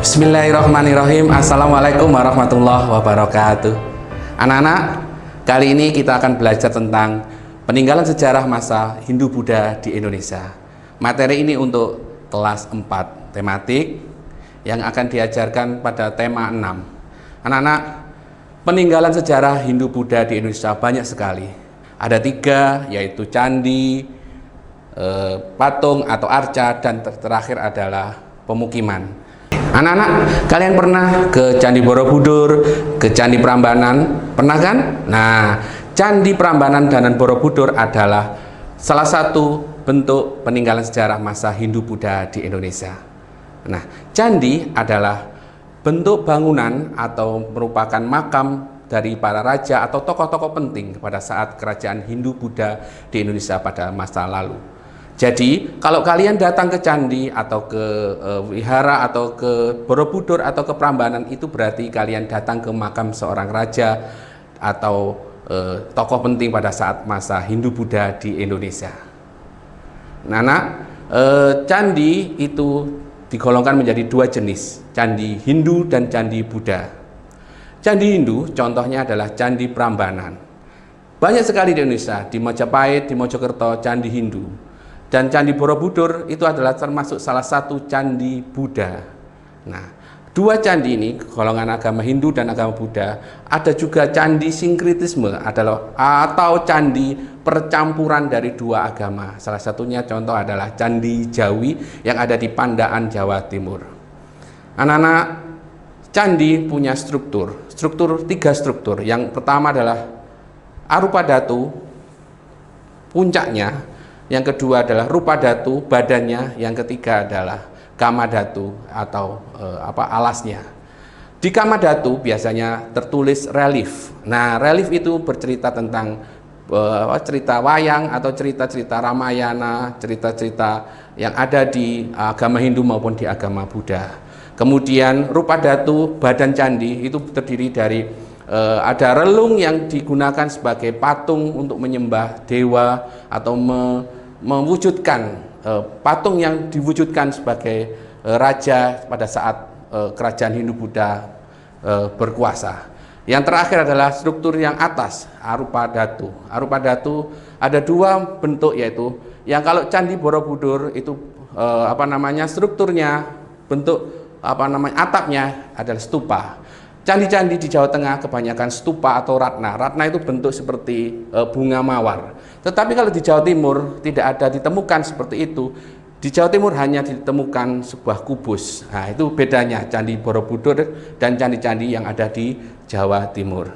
Bismillahirrahmanirrahim. Assalamualaikum warahmatullahi wabarakatuh. Anak-anak, kali ini kita akan belajar tentang peninggalan sejarah masa Hindu-Buddha di Indonesia. Materi ini untuk kelas 4 tematik yang akan diajarkan pada tema 6. Anak-anak, peninggalan sejarah Hindu-Buddha di Indonesia banyak sekali. Ada 3, yaitu candi, patung atau arca, dan terakhir adalah pemukiman. Anak-anak, kalian pernah ke Candi Borobudur, ke Candi Prambanan? Pernah kan? Nah, Candi Prambanan dan Borobudur adalah salah satu bentuk peninggalan sejarah masa Hindu-Buddha di Indonesia. Nah, candi adalah bentuk bangunan atau merupakan makam dari para raja atau tokoh-tokoh penting pada saat kerajaan Hindu-Buddha di Indonesia pada masa lalu. Jadi, kalau kalian datang ke candi atau ke wihara atau ke Borobudur atau ke Prambanan, itu berarti kalian datang ke makam seorang raja atau tokoh penting pada saat masa Hindu-Buddha di Indonesia. Nah, candi itu digolongkan menjadi 2 jenis, candi Hindu dan candi Buddha. Candi Hindu contohnya adalah Candi Prambanan. Banyak sekali di Indonesia, di Majapahit, di Mojokerto, candi Hindu. Dan Candi Borobudur itu adalah termasuk salah satu candi Buddha. Nah, 2 candi ini, golongan agama Hindu dan agama Buddha, ada juga candi sinkretisme atau candi percampuran dari 2 agama. Salah satunya contoh adalah Candi Jawi yang ada di Pandaan, Jawa Timur. Anak-anak, candi punya struktur 3 struktur. Yang pertama adalah arupa datu, puncaknya. Yang kedua adalah rupa datu, badannya. Yang ketiga adalah kama datu atau alasnya. Di kama datu biasanya tertulis relief. Nah, relief itu bercerita tentang cerita wayang atau cerita-cerita Ramayana, cerita-cerita yang ada di agama Hindu maupun di agama Buddha. Kemudian rupa datu, badan candi itu terdiri dari ada relung yang digunakan sebagai patung untuk menyembah dewa atau mewujudkan patung yang diwujudkan sebagai raja pada saat kerajaan Hindu-Buddha berkuasa. Yang terakhir adalah struktur yang atas, arupa datu. Arupa datu ada 2 bentuk, yaitu yang kalau Candi Borobudur itu strukturnya, bentuk atapnya adalah stupa. Candi-candi di Jawa Tengah kebanyakan stupa atau ratna. Ratna itu bentuk seperti bunga mawar. Tetapi kalau di Jawa Timur tidak ada ditemukan seperti itu. Di Jawa Timur hanya ditemukan sebuah kubus. Nah, itu bedanya Candi Borobudur dan candi-candi yang ada di Jawa Timur.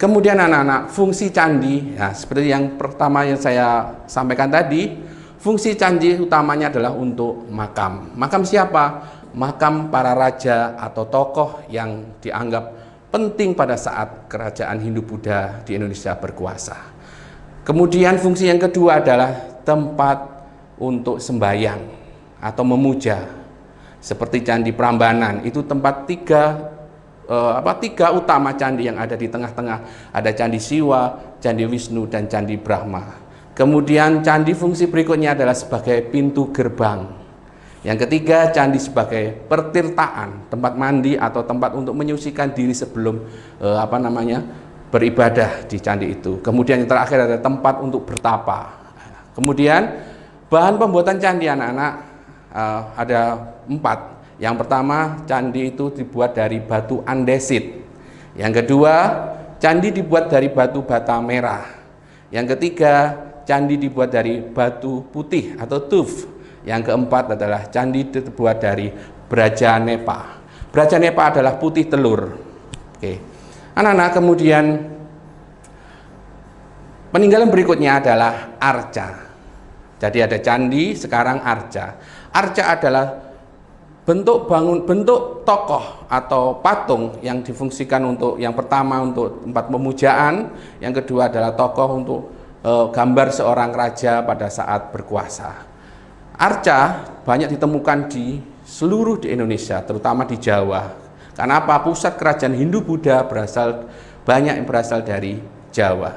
Kemudian anak-anak, fungsi candi, nah, seperti yang pertama yang saya sampaikan tadi, fungsi candi utamanya adalah untuk makam. Makam siapa? Makam para raja atau tokoh yang dianggap penting pada saat kerajaan Hindu-Buddha di Indonesia berkuasa. Kemudian fungsi yang kedua adalah tempat untuk sembahyang atau memuja. Seperti Candi Prambanan, itu tempat 3 utama candi yang ada di tengah-tengah. Ada Candi Siwa, Candi Wisnu, dan Candi Brahma. Kemudian candi fungsi berikutnya adalah sebagai pintu gerbang. Yang ketiga, candi sebagai pertirtaan, tempat mandi atau tempat untuk menyucikan diri sebelum beribadah di candi itu. Kemudian yang terakhir ada tempat untuk bertapa. Kemudian bahan pembuatan candi anak-anak ada 4. Yang pertama, candi itu dibuat dari batu andesit. Yang kedua, candi dibuat dari batu bata merah. Yang ketiga, candi dibuat dari batu putih atau tuf. Yang keempat adalah candi terbuat dari braja nepa. Braja nepa adalah putih telur. Oke. Anak-anak, kemudian peninggalan berikutnya adalah arca. Jadi ada candi, sekarang arca. Arca adalah bentuk tokoh atau patung yang difungsikan untuk yang pertama untuk tempat pemujaan, yang kedua adalah tokoh untuk gambar seorang raja pada saat berkuasa. Arca banyak ditemukan di seluruh di Indonesia, terutama di Jawa. Karena apa? Pusat kerajaan Hindu-Buddha banyak yang berasal dari Jawa.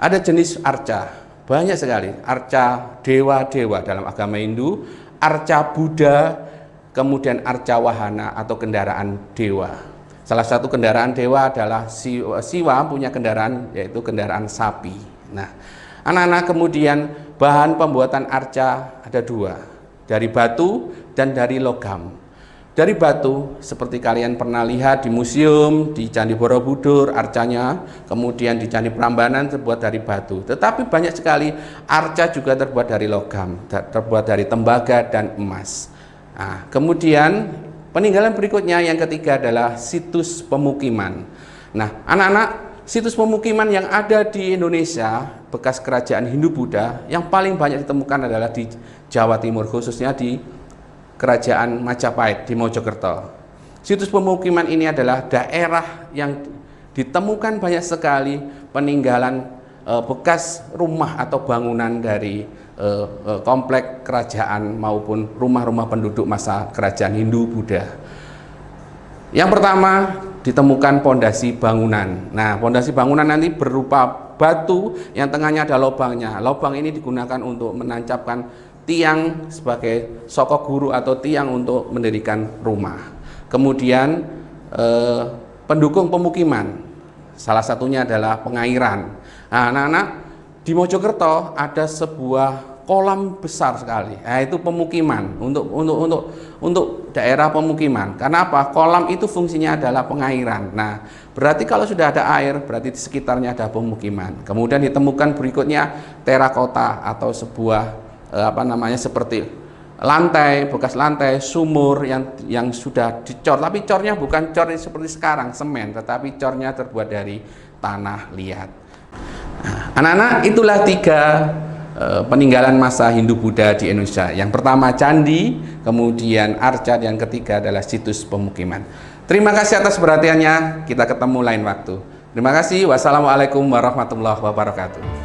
Ada jenis arca, banyak sekali. Arca dewa-dewa dalam agama Hindu, arca Buddha, kemudian arca wahana atau kendaraan dewa. Salah satu kendaraan dewa adalah Siwa punya kendaraan, yaitu kendaraan sapi. Nah, anak-anak, kemudian bahan pembuatan arca ada dua, dari batu dan dari logam. Dari batu, seperti kalian pernah lihat di museum, di Candi Borobudur arcanya, kemudian di Candi Prambanan terbuat dari batu. Tetapi banyak sekali arca juga terbuat dari logam, terbuat dari tembaga dan emas. Nah, kemudian peninggalan berikutnya yang ketiga adalah situs pemukiman. Nah, anak-anak, situs pemukiman yang ada di Indonesia, bekas kerajaan Hindu-Buddha, yang paling banyak ditemukan adalah di Jawa Timur, khususnya di Kerajaan Majapahit di Mojokerto. Situs pemukiman ini adalah daerah yang ditemukan banyak sekali peninggalan bekas rumah atau bangunan dari komplek kerajaan maupun rumah-rumah penduduk masa kerajaan Hindu-Buddha. Yang pertama, ditemukan pondasi bangunan. Nah, pondasi bangunan nanti berupa batu yang tengahnya ada lubangnya. Lubang ini digunakan untuk menancapkan tiang sebagai sokok guru atau tiang untuk mendirikan rumah. Kemudian pendukung pemukiman, salah satunya adalah pengairan. Nah, anak-anak, di Mojokerto ada sebuah kolam besar sekali. Nah, itu pemukiman untuk daerah pemukiman. Karena apa? Kolam itu fungsinya adalah pengairan. Nah, berarti kalau sudah ada air, berarti di sekitarnya ada pemukiman. Kemudian ditemukan berikutnya terakota atau sebuah seperti lantai, bekas lantai, sumur yang sudah dicor, tapi cornya bukan cor seperti sekarang semen, tetapi cornya terbuat dari tanah liat. Nah, anak-anak, itulah tiga peninggalan masa Hindu-Buddha di Indonesia. Yang pertama candi, kemudian arca, yang ketiga adalah situs pemukiman. Terima kasih atas perhatiannya. Kita ketemu lain waktu. Terima kasih. Wassalamualaikum warahmatullahi wabarakatuh.